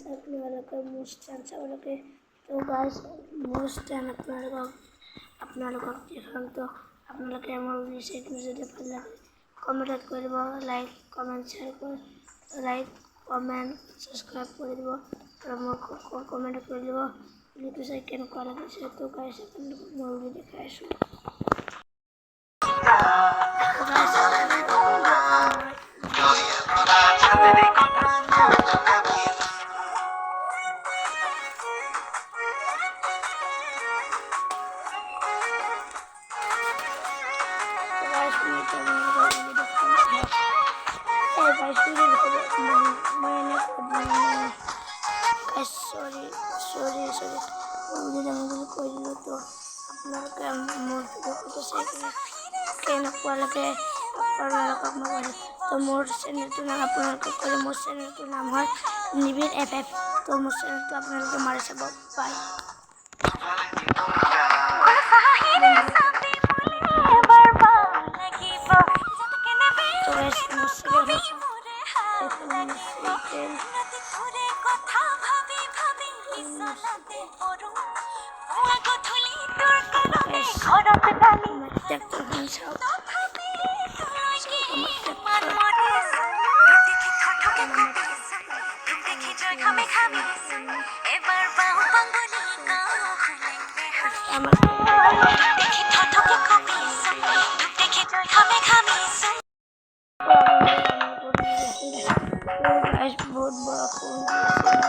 अपने वालों के मुस्तान सब वालों के तो गाइस मुस्तान अपना लोग देखन तो अपना लोग के मूवी से যদি ভালো লাগে কমেন্ট করব লাইক কমেন্ট শেয়ার করে লাইক কমেন্ট সাবস্ক্রাইব করে দিব আর কমেন্ট করে দিব নোটিফিকেশন কেন করা আছে তো গাইস আপনি মুভি দেখে আসুন sorry যদি আমাকে কইলো তো আপনাকে মোর ভিডিও করতে কেন কোয়ালকে আপনারা কখনো বলে তো মোর চ্যানেলটির নাম আপনাকে করে মোর চ্যানেলটির নাম হয় নিবিড় এফএফ তো মোর চ্যানেলটি আপনাকে মারে সব বাই बहुत बड़ा फोन